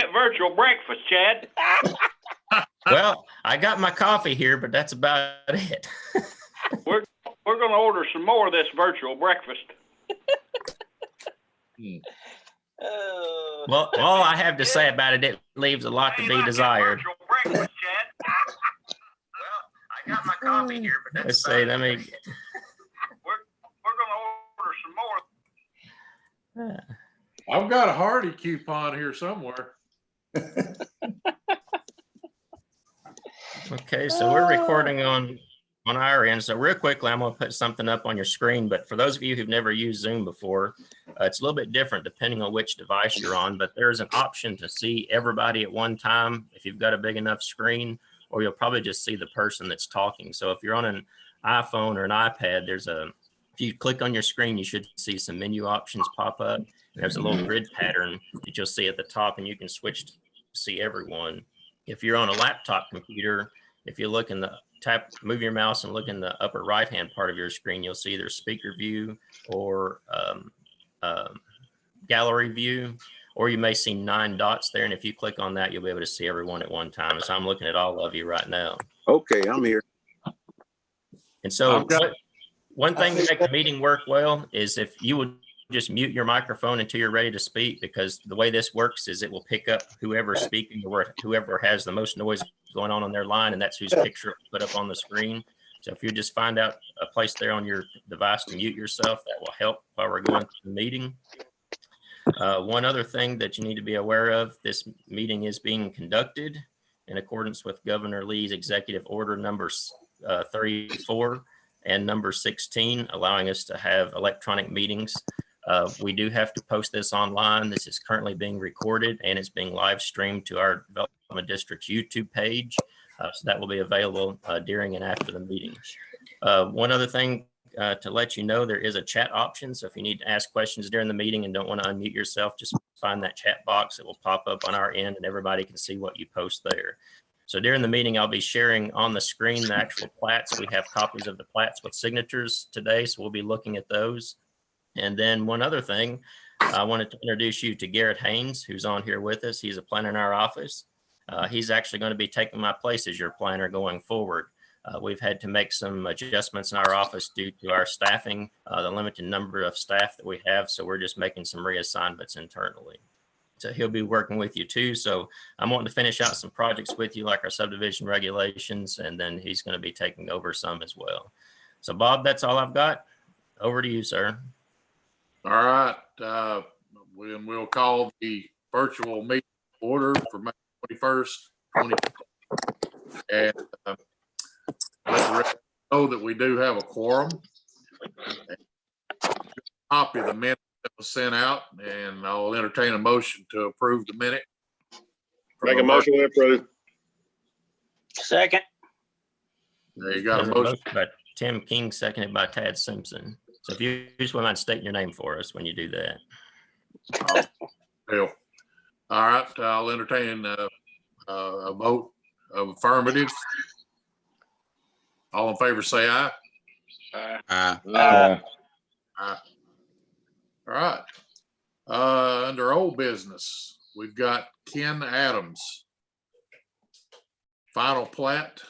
that virtual breakfast, Chad? Well, I got my coffee here, but that's about it. We're going to order some more of this virtual breakfast. Well, all I have to say about it leaves a lot to be desired. Virtual breakfast, Chad. Well, I got my coffee here, but that's about it. We're going to order some more. I've got a Hardy coupon here somewhere. Okay, so we're recording on our end. So real quickly, I'm going to put something up on your screen. But for those of you who've never used Zoom before, it's a little bit different depending on which device you're on. But there's an option to see everybody at one time if you've got a big enough screen, or you'll probably just see the person that's talking. So if you're on an iPhone or an iPad, if you click on your screen, you should see some menu options pop up. And there's a little grid pattern that you'll see at the top, and you can switch to see everyone. If you're on a laptop computer, if you look in the move your mouse and look in the upper right-hand part of your screen, you'll see either speaker view or gallery view, or you may see 9 dots there. And if you click on that, you'll be able to see everyone at one time. So I'm looking at all of you right now. Okay, I'm here. And so one thing to make the meeting work well is if you would just mute your microphone until you're ready to speak, because the way this works is it will pick up whoever's speaking or whoever has the most noise going on their line, and that's whose picture put up on the screen. So if you just find out a place there on your device to mute yourself, that will help while we're going through the meeting. One other thing that you need to be aware of, this meeting is being conducted in accordance with Governor Lee's executive order number 34 and number 16, allowing us to have electronic meetings. We do have to post this online. This is currently being recorded and it's being live streamed to our Development District's YouTube page. So that will be available during and after the meeting. One other thing to let you know, there is a chat option. So if you need to ask questions during the meeting and don't want to unmute yourself, just find that chat box. It will pop up on our end and everybody can see what you post there. So during the meeting, I'll be sharing on the screen the actual plats. We have copies of the plats with signatures today, so we'll be looking at those. And then one other thing, I wanted to introduce you to Garrett Haynes, who's on here with us. He's a planner in our office. He's actually going to be taking my place as your planner going forward. We've had to make some adjustments in our office due to our staffing, the limited number of staff that we have. So we're just making some reassignments internally. So he'll be working with you too. So I'm wanting to finish out some projects with you, like our subdivision regulations, and then he's going to be taking over some as well. So Bob, that's all I've got. Over to you, sir. All right. We'll call the virtual meeting order for May 21st, 2020. And let the rest know that we do have a quorum. Copy of the minute that was sent out, and I'll entertain a motion to approve the minute. Make a motion to approve. Second. There you got a There's motion. by Tim King, seconded by Tad Simpson. So if you just wouldn't mind stating your name for us when you do that. Bill. All right, I'll entertain a vote of affirmative. All in favor, say aye. Aye. Aye. All right. Under old business, we've got Ken Adams. Final plat.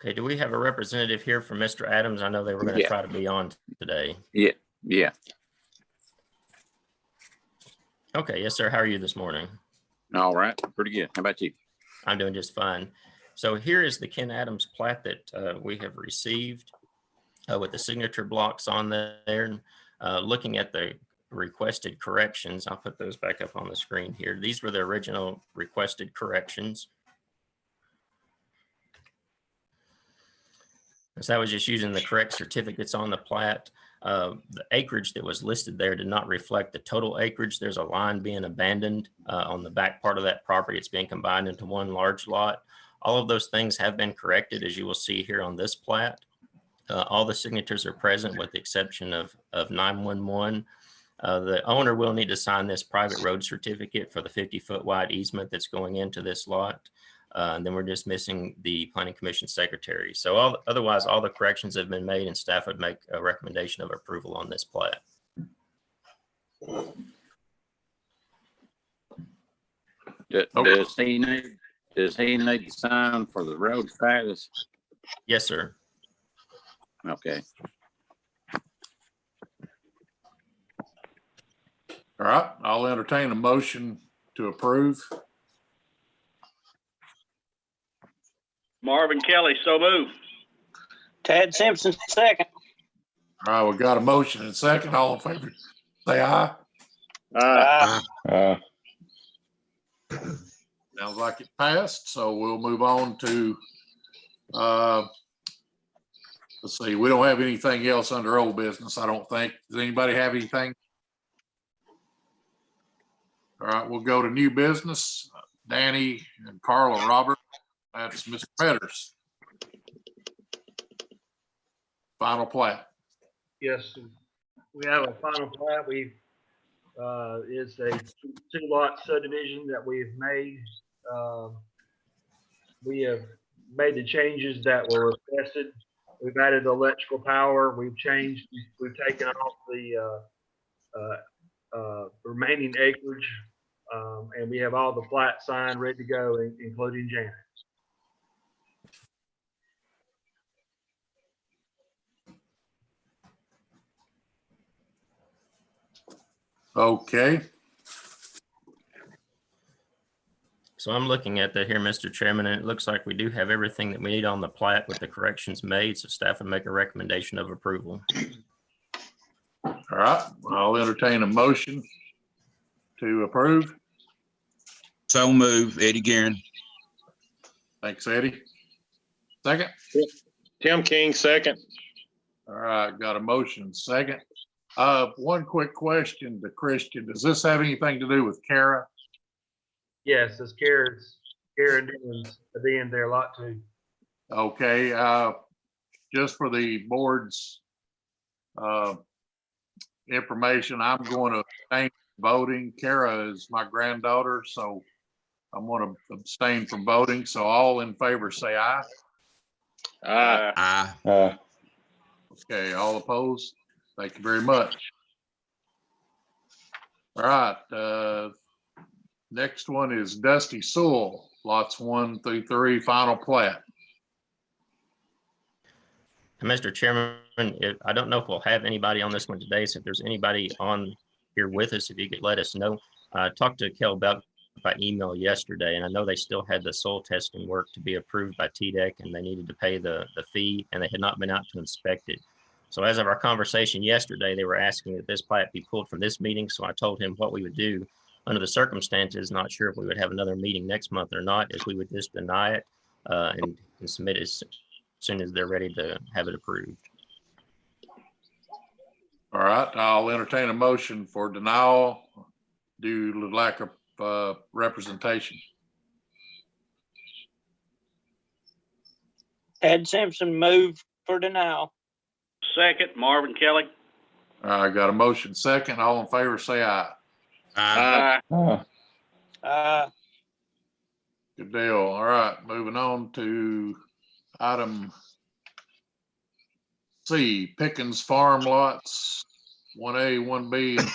Okay, do we have a representative here from Mr. Adams? I know they were going to try to be on today. Yeah. Okay, yes, sir. How are you this morning? All right. Pretty good. How about you? I'm doing just fine. So here is the Ken Adams plat that we have received with the signature blocks on there. Looking at the requested corrections, I'll put those back up on the screen here. These were the original requested corrections. So that was just using the correct certificates on the plat. The acreage that was listed there did not reflect the total acreage. There's a line being abandoned on the back part of that property. It's being combined into one large lot. All of those things have been corrected, as you will see here on this plat. All the signatures are present with the exception of 911. The owner will need to sign this private road certificate for the 50-foot wide easement that's going into this lot. And then we're just missing the planning commission secretary. So otherwise, all the corrections have been made and staff would make a recommendation of approval on this plat. Does he need to sign for the road status? Yes, sir. Okay. All right, I'll entertain a motion to approve. Marvin Kelly, so moved. Ted Simpson, second. All right, we got a motion and second. All in favor, say aye. Sounds like it passed, so we'll move on to, let's see, we don't have anything else under old business, I don't think. Does anybody have anything? All right, we'll go to new business. Danny and Carla Robert, that's Mr. Petters. Final plat. Yes, we have a final plat. It's a 2-lot subdivision that we've made. We have made the changes that were requested. We've added electrical power. We've taken off the remaining acreage, and we have all the plat signed, ready to go, including Janet. Okay, So I'm looking at that here, Mr. Chairman, and it looks like we do have everything that we need on the plat with the corrections made. So staff would make a recommendation of approval. all right, I'll entertain a motion to approve. So move, Eddie Guerin. Thanks, Eddie. Second. Tim King, second. All right, got a motion, second. One quick question to Christian. Does this have anything to do with Kara? Yes, it's Karen Dillon's being there a lot too. Okay, just for the board's information, I'm going to abstain from voting. Kara is my granddaughter, so I'm going to abstain from voting. So all in favor say aye. Aye. Okay, all opposed? Thank you very much. All right, next one is Dusty Sewell, lots 1 through 3, final plat. Mr. Chairman, I don't know if we'll have anybody on this one today. So if there's anybody on here with us, if you could let us know. I talked to Kel Belk by email yesterday, and I know they still had the soil testing work to be approved by TDEC, and they needed to pay the fee, and they had not been out to inspect it. So as of our conversation yesterday, they were asking that this plat be pulled from this meeting. So I told him what we would do under the circumstances, not sure if we would have another meeting next month or not, is we would just deny it and submit it as soon as they're ready to have it approved. All right, I'll entertain a motion for denial due to lack of representation. Ted Simpson, move for denial. Second, Marvin Kelly. I got a motion second. All in favor, say aye. Good deal. All right, moving on to item C, Pickens Farm lots 1A, 1B, and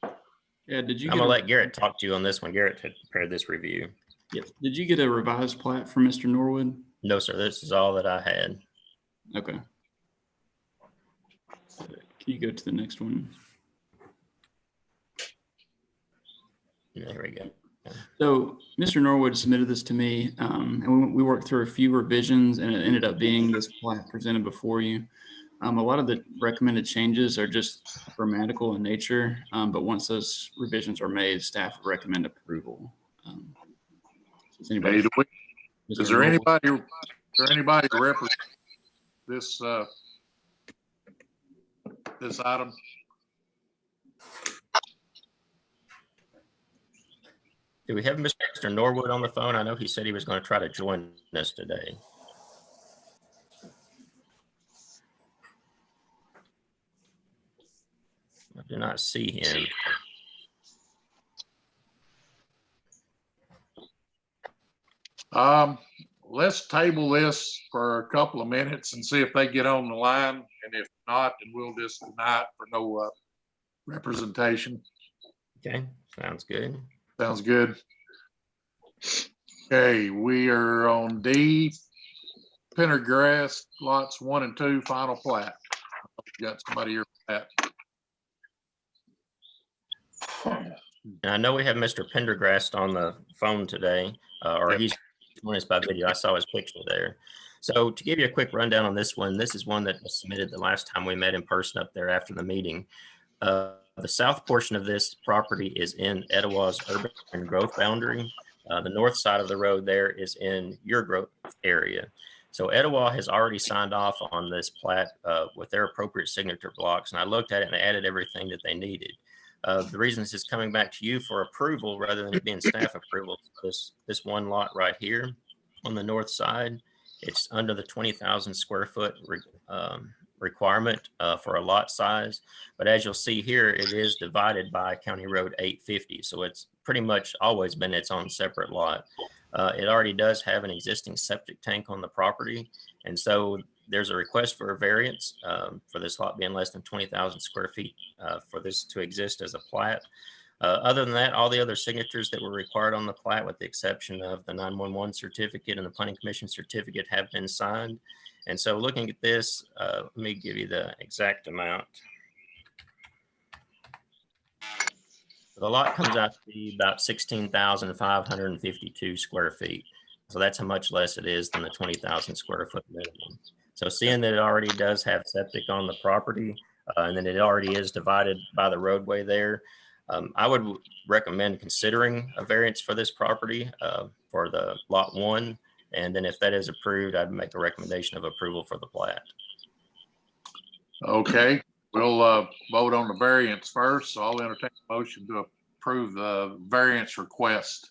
2. Yeah, did you I'm get gonna let Garrett talk to you on this one. Garrett had prepared this review. yeah, did you get a revised plat from Mr. Norwood? No, sir, this is all that I had. Okay. Can you go to the next one? There we go. So Mr. Norwood submitted this to me, and we worked through a few revisions, and it ended up being this plat presented before you. A lot of the recommended changes are just grammatical in nature, but once those revisions are made, staff would recommend approval. Is anybody? Is there anybody to represent this this item? Do we have Mr. Norwood on the phone? I know he said he was going to try to join us today. I do not see him. Let's table this for a couple of minutes and see if they get on the line. And if not, then we'll just deny it for no representation. Okay, sounds good. Sounds good. Okay, we are on D, Pendergrass, lots 1 and 2, final plat. Got somebody here for that. And I know we have Mr. Pendergrast on the phone today, or Yep. he's joining us by video. I saw his picture there. So to give you a quick rundown on this is one that was submitted the last time we met in person up there after the meeting. The south portion of this property is in Etowah's urban growth boundary. The north side of the road there is in your growth area. So Etowah has already signed off on this plat with their appropriate signature blocks, and I looked at it and they added everything that they needed. The reason this is coming back to you for approval rather than it being staff approval, this one lot right here on the north side, it's under the 20,000 square foot requirement for a lot size. But as you'll see here, it is divided by County Road 850. So it's pretty much always been its own separate lot. It already does have an existing septic tank on the property. And so there's a request for a variance for this lot being less than 20,000 square feet for this to exist as a plat. Other than that, all the other signatures that were required on the plat, with the exception of the 911 certificate and the Planning Commission certificate, have been signed. And so looking at this, let me give you the exact amount. The lot comes out to be about 16,552 square feet. So that's how much less it is than the 20,000 square foot minimum. So seeing that it already does have septic on the property, and then it already is divided by the roadway there, I would recommend considering a variance for this property for the lot 1. And then if that is approved, I'd make a recommendation of approval for the plat. Okay, we'll vote on the variance first. So I'll entertain a motion to approve the variance request.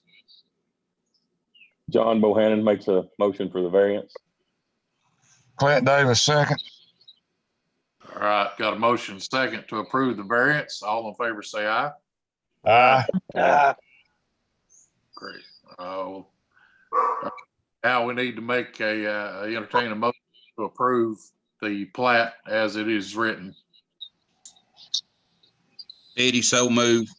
John Bohannon makes a motion for the variance. Clint Davis, second. All right, got a motion second to approve the variance. All in favor say aye. Aye. Great. Now we need to make entertain a motion to approve the plat as it is written. Eddie, so move.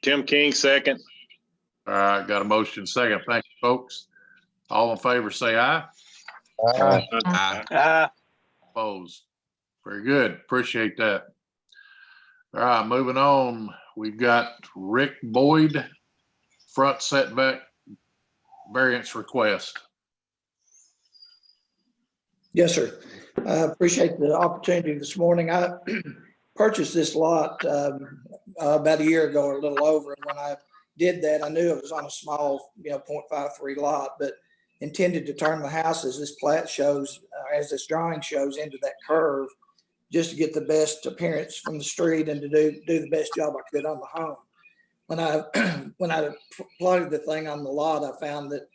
Tim King, second. All right, got a motion second. Thank you, folks. All in favor say aye. Aye. Aye. Opposed. Very good. Appreciate that. All right, moving on. We've got Rick Boyd, front setback variance request. Yes, sir. I appreciate the opportunity this morning. I purchased this lot about a year ago or a little over. And when I did that, I knew it was on a small, 0.53 lot, but intended to turn the house, as this plat shows, as this drawing shows, into that curve, just to get the best appearance from the street and to do the best job I could on the home. When I plotted the thing on the lot, I found that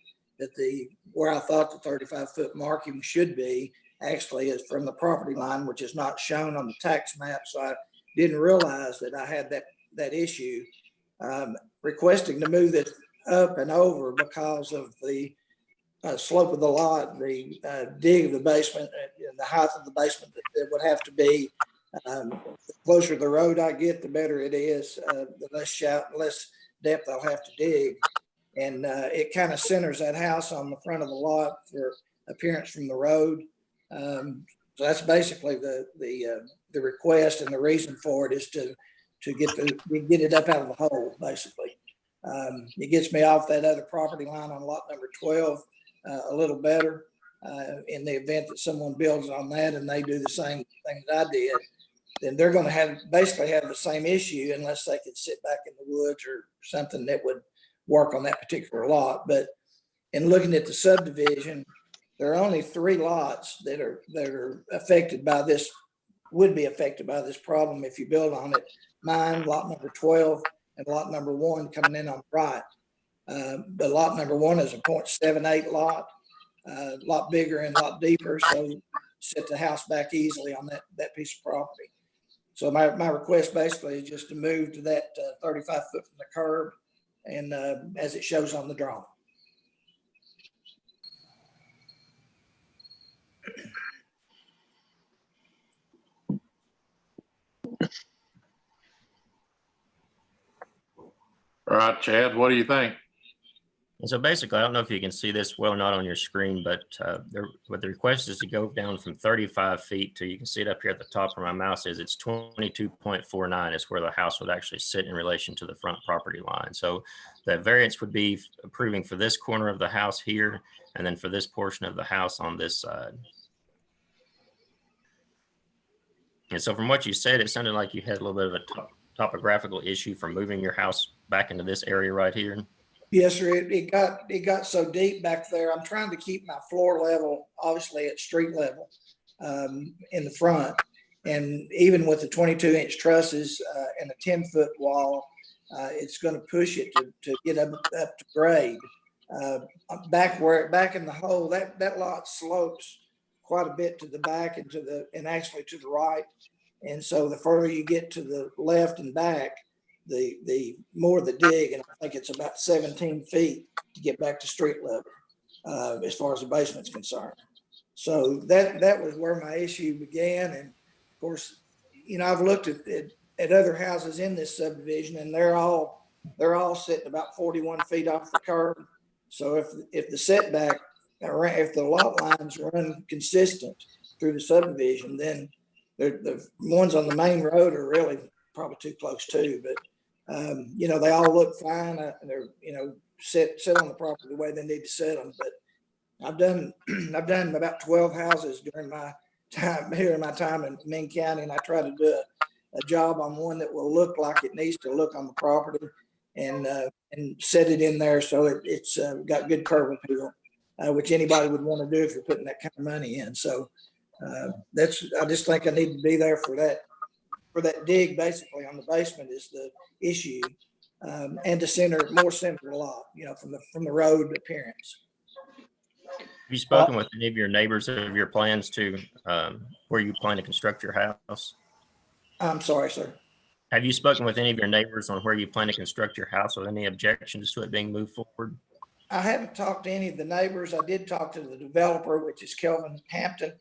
where I thought the 35-foot marking should be actually is from the property line, which is not shown on the tax map. So I didn't realize that I had that issue. Requesting to move it up and over because of the slope of the lot, the dig of the basement, and the height of the basement that would have to be. The closer to the road I get, the better it is. The less depth I'll have to dig. And it kind of centers that house on the front of the lot for appearance from the road. So that's basically the request, and the reason for it is to get it up out of the hole, basically. It gets me off that other property line on lot number 12 a little better. In the event that someone builds on that and they do the same thing that I did, then they're going to basically have the same issue unless they could sit back in the woods or something that would work on that particular lot. But in looking at the subdivision, there are only 3 lots that are affected by this, would be affected by this problem if you build on it. Mine, lot number 12, and lot number 1 coming in on the right. The lot number 1 is a 0.78 lot, a lot bigger and a lot deeper, so set the house back easily on that piece of property. So my request basically is just to move to that 35 foot from the curb, and as it shows on the drawing. All right, Chad, what do you think? And so basically, I don't know if you can see this well or not on your screen, but what the request is to go down from 35 feet to, you can see it up here at the top where my mouse is, it's 22.49 is where the house would actually sit in relation to the front property line. So the variance would be approving for this corner of the house here, and then for this portion of the house on this side. And so from what you said, it sounded like you had a little bit of a topographical issue for moving your house back into this area right here. Yes, sir. It got so deep back there. I'm trying to keep my floor level, obviously at street level, in the front. And even with the 22-inch trusses and a 10-foot wall, it's going to push it to get up to grade. Back in the hole, that lot slopes quite a bit to the back and actually to the right. And so the further you get to the left and back, the more the dig, and I think it's about 17 feet to get back to street level as far as the basement's concerned. So that was where my issue began. And of course, I've looked at other houses in this subdivision, and they're all sitting about 41 feet off the curb. So if the setback, or if the lot lines run consistent through the subdivision, then the ones on the main road are really probably too close too. But they all look fine. They're, sit on the property the way they need to sit them. But I've done about 12 houses during my time here in McMinn County, and I try to do a job on one that will look like it needs to look on the property, and set it in there so it's got good curb appeal, which anybody would want to do if you're putting that kind of money in. So I just think I need to be there for that. For that dig, basically on the basement is the issue, and the more center lot, from the road appearance. Have you spoken with any of your neighbors of your plans to where you plan to construct your house? I'm sorry, sir. Have you spoken with any of your neighbors on where you plan to construct your house, or any objections to it being moved forward? I haven't talked to any of the neighbors. I did talk to the developer, which is Kelvin Hampton.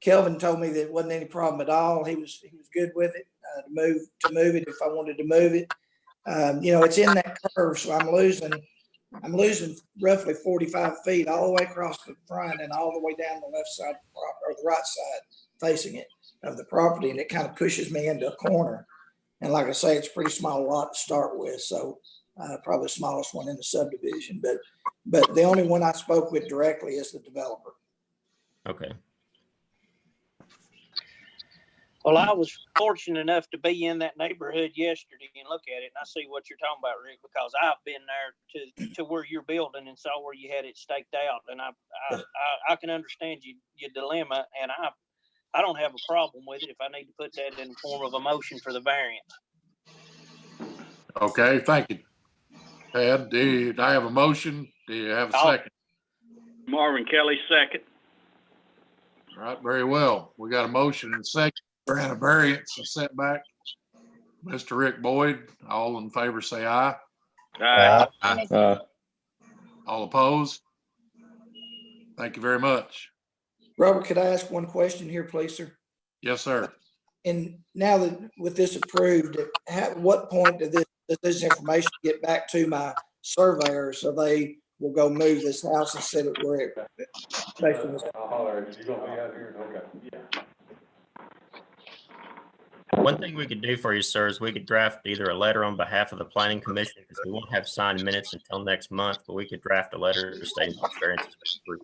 Kelvin told me that it wasn't any problem at all. He was good with it, to move it if I wanted to move it. It's in that curve, so I'm losing roughly 45 feet all the way across the front and all the way down the left side or the right side facing it of the property, and it kind of pushes me into a corner. And like I say, it's a pretty small lot to start with, so probably the smallest one in the subdivision. But the only one I spoke with directly is the developer. Okay. Well, I was fortunate enough to be in that neighborhood yesterday and look at it, and I see what you're talking about, Rick, because I've been there to where you're building and saw where you had it staked out, and I can understand your dilemma, and I don't have a problem with it if I need to put that in the form of a motion for the variance. Okay, thank you. Ted, do I have a motion? Do you have a second? Marvin Kelly, second. All right, very well. We got a motion and a second. Grant a variance, a setback. Mr. Rick Boyd, all in favor say aye. Aye. All opposed? Thank you very much. Robert, could I ask one question here, please, sir? Yes, sir. And now that with this approved, at what point does this information get back to my surveyor so they will go move this house and set it where it basically was? One thing we could do for you, sir, is we could draft either a letter on behalf of the planning commission, because we won't have signed minutes until next month, but we could draft a letter stating the variance has been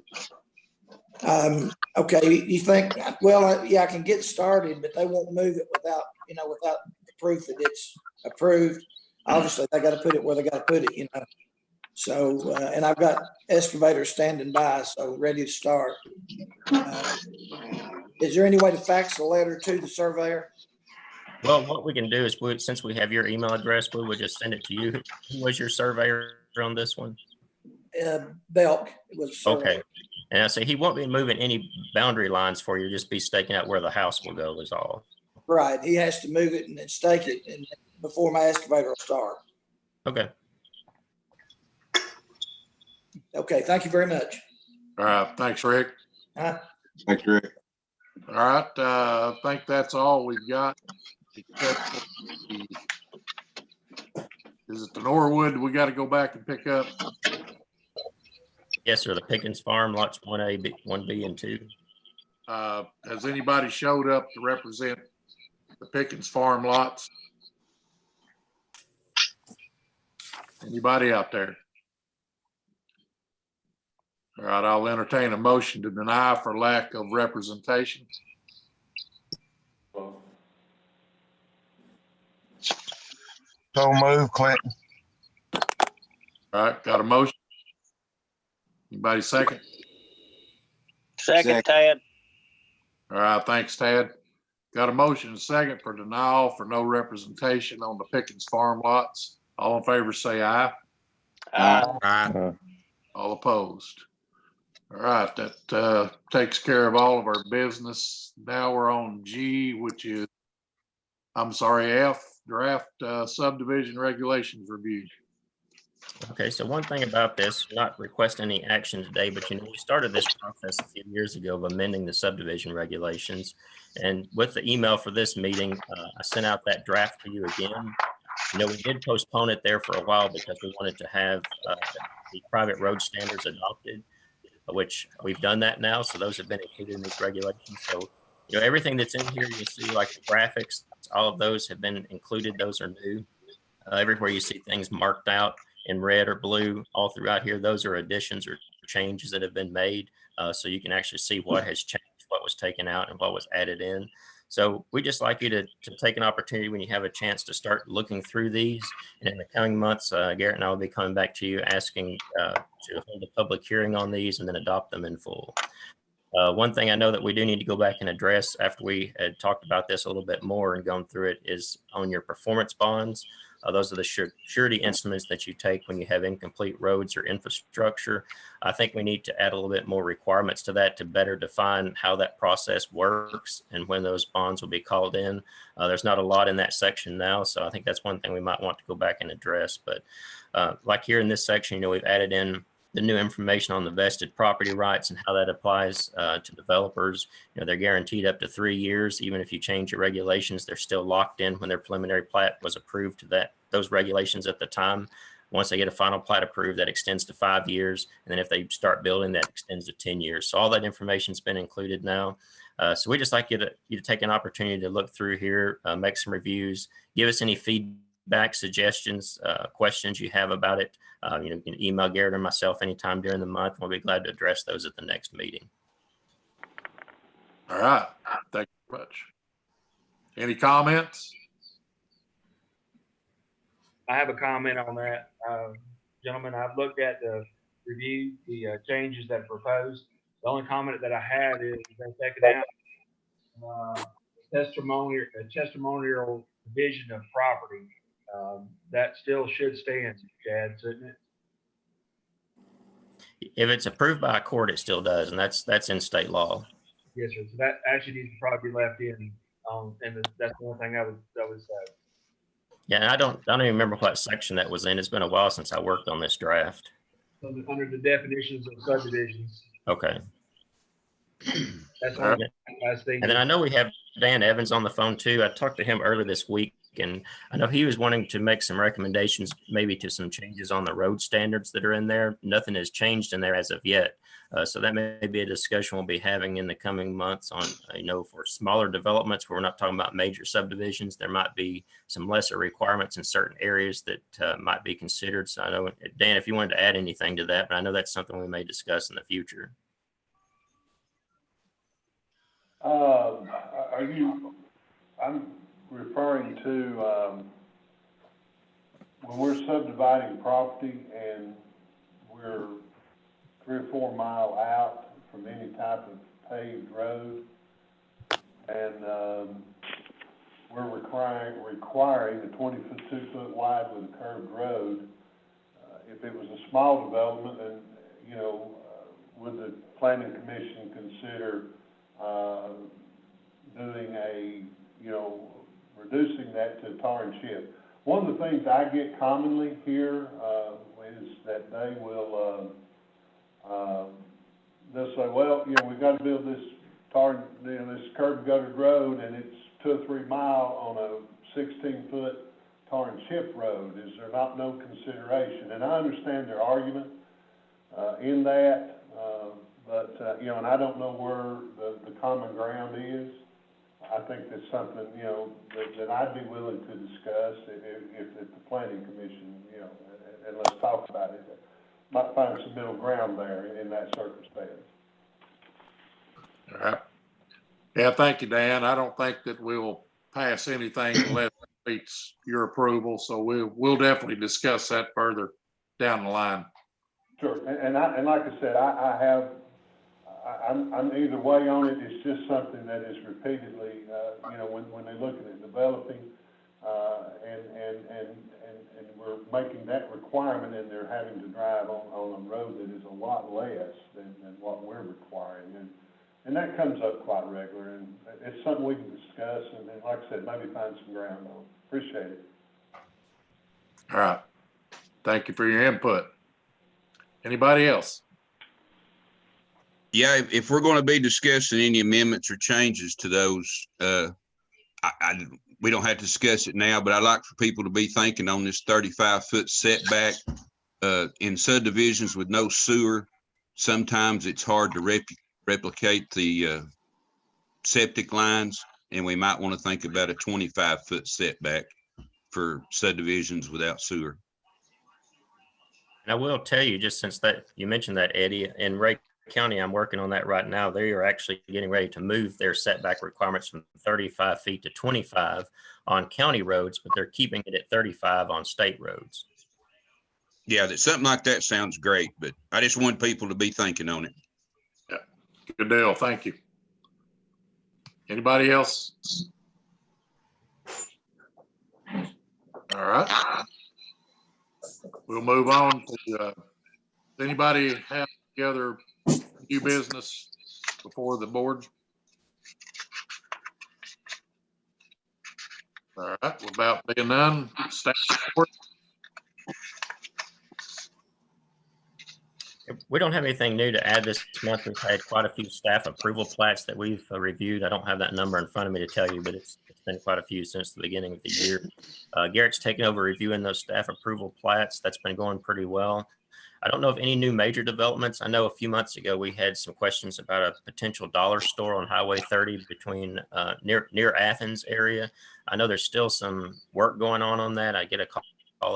approved. Okay, you think, well, yeah, I can get started, but they won't move it without the proof that it's approved. Obviously, they got to put it where they got to put it, So, and I've got excavators standing by, so ready to start. Is there any way to fax the letter to the surveyor? Well, what we can do is, since we have your email address, we would just send it to you. Who was your surveyor on this one? Belk was surveyor. Okay. And I say he won't be moving any boundary lines for you, just be staking out where the house will go is all. Right. He has to move it and then stake it before my excavator will start. Okay. Okay. Thank you very much. All right. Thanks, Rick. Thanks, Rick. All right. I think that's all we've got except for is it the Norwood we got to go back and pick up? Yes, sir. The Pickens Farm lots 1A, 1B, and 2. Has anybody showed up to represent the Pickens Farm lots? Anybody out there? All right, I'll entertain a motion to deny for lack of representation. So move, Clinton. All right, got a motion? Anybody second? Second, Tad. All right, thanks, Tad. Got a motion and second for denial for no representation on the Pickens Farm lots. All in favor, say aye. Aye. All opposed. All right, that takes care of all of our business. Now we're on G, which is, I'm sorry, F, draft subdivision regulations review. Okay, so one thing about this, not request any action today, but we started this process a few years ago of amending the subdivision regulations. And with the email for this meeting, I sent out that draft to you again. We did postpone it there for a while because we wanted to have the private road standards adopted, which we've done that now. So those have been included in these regulations. So, everything that's in here, you'll see like the graphics, all of those have been included. Those are new. Everywhere you see things marked out in red or blue all throughout here, those are additions or changes that have been made. So you can actually see what has changed, what was taken out, and what was added in. So we just like you to take an opportunity when you have a chance to start looking through these. And in the coming months, Garrett and I will be coming back to you asking to hold a public hearing on these and then adopt them in full. One thing I know that we do need to go back and address after we had talked about this a little bit more and gone through it is on your performance bonds. Those are the surety instruments that you take when you have incomplete roads or infrastructure. I think we need to add a little bit more requirements to that to better define how that process works and when those bonds will be called in. There's not a lot in that section now, so I think that's one thing we might want to go back and address. But like here in this section, we've added in the new information on the vested property rights and how that applies to developers. They're guaranteed up to 3 years. Even if you change your regulations, they're still locked in when their preliminary plat was approved to those regulations at the time. Once they get a final plat approved, that extends to 5 years. And then if they start building, that extends to 10 years. So all that information's been included now. So we just like you to take an opportunity to look through here, make some reviews, give us any feedback, suggestions, questions you have about it. You can email Garrett or myself anytime during the month. We'll be glad to address those at the next meeting. All right, thank you very much. Any comments? I have a comment on that. Gentlemen, I've looked at the review, the changes that are proposed. The only comment that I had is they take it out, testimonial division of property. That still should stand, Chad, shouldn't it? If it's approved by a court, it still does, and that's in state law. Yes, sir. So that actually needs to probably be left in, and that's the one thing I would say. Yeah, and I don't even remember what section that was in. It's been a while since I worked on this draft. So under the definitions of subdivisions. Okay. That's all. And then I know we have Dan Evans on the phone too. I talked to him earlier this week, and I know he was wanting to make some recommendations, maybe to some changes on the road standards that are in there. Nothing has changed in there as of yet. So that may be a discussion we'll be having in the coming months on, for smaller developments where we're not talking about major subdivisions. There might be some lesser requirements in certain areas that might be considered. So I know, Dan, if you wanted to add anything to that, but I know that's something we may discuss in the future. I'm referring to when we're subdividing property and we're 3 or 4 mile out from any type of paved road, and we're requiring a 20-foot, 2-foot wide with a curved road. If it was a small development, then would the planning commission consider doing reducing that to tar and chip? One of the things I get commonly here is that they will they'll say, well, we've got to build this this curb guttered road, and it's 2 or 3 mile on a 16-foot tar and chip road? Is there no consideration? And I understand their argument, in that, but, you know, and I don't know where the common ground is. I think that's something, you know, that I'd be willing to discuss if the planning commission, you know, and let's talk about it. Might find some middle ground there in that circumstance. All right. Yeah, thank you, Dan. I don't think that we'll pass anything unless it meets your approval. So we'll definitely discuss that further down the line. Sure, and like I said, I'm either way on it. It's just something that is repeatedly, you know, when they're looking at developing, and we're making that requirement, and they're having to drive on a road that is a lot less than what we're requiring, and that comes up quite regular, and it's something we can discuss, and like I said, maybe find some ground on. Appreciate it. All right. Thank you for your input. Anybody else? Yeah, if we're going to be discussing any amendments or changes to those, we don't have to discuss it now, but I'd like for people to be thinking on this 35-foot setback in subdivisions with no sewer. Sometimes it's hard to replicate the septic lines, and we might want to think about a 25-foot setback for subdivisions without sewer. And I will tell you, just since that you mentioned that, Eddie, in Ray County, I'm working on that right now. They are actually getting ready to move their setback requirements from 35 feet to 25 on county roads, but they're keeping it at 35 on state roads. Yeah, that something like that sounds great, but I just want people to be thinking on it. Yeah, good deal. Thank you. Anybody else? All right. We'll move on to, does anybody have any other new business before the board? All right, without being none, staff report. We don't have anything new to add this month. We've had quite a few staff approval plats that we've reviewed. I don't have that number in front of me to tell you, but it's been quite a few since the beginning of the year. Garrett's taken over reviewing those staff approval plats. That's been going pretty well. I don't know of any new major developments. I know a few months ago we had some questions about a potential dollar store on Highway 30 between near Athens area. I know there's still some work going on that. I get a call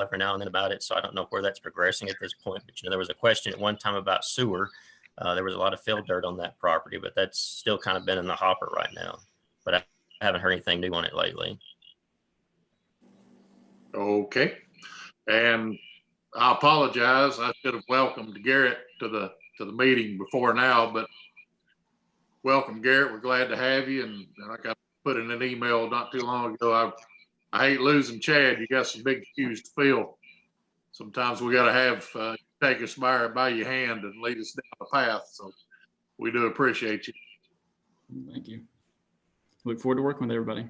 every now and then about it, so I don't know where that's progressing at this point. But you know, there was a question at one time about sewer. There was a lot of fill dirt on that property, but that's still kind of been in the hopper right now. But I haven't heard anything new on it lately. Okay, and I apologize. I should have welcomed Garrett to the meeting before now, but welcome, Garrett. We're glad to have you. And like I put in an email not too long ago, I hate losing Chad. You got some big shoes to fill. Sometimes we got to have take us by your hand and lead us down the path. So we do appreciate you. Thank you. Look forward to working with everybody.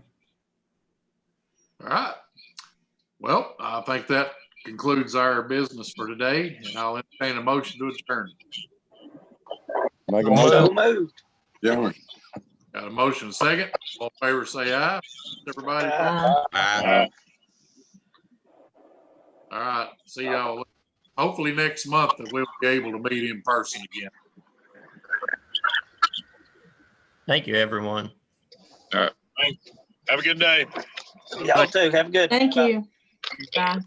All right. Well, I think that concludes our business for today, and I'll entertain a motion to adjourn. Make a motion. Moved. Yeah. Got a motion, second. All in favor, say aye. Everybody. Aye. All right. See y'all. Hopefully next month that we'll be able to meet in person again. Thank you, everyone. All right. Thanks. Have a good day. Y'all too. Have a good. Thank you. Bye.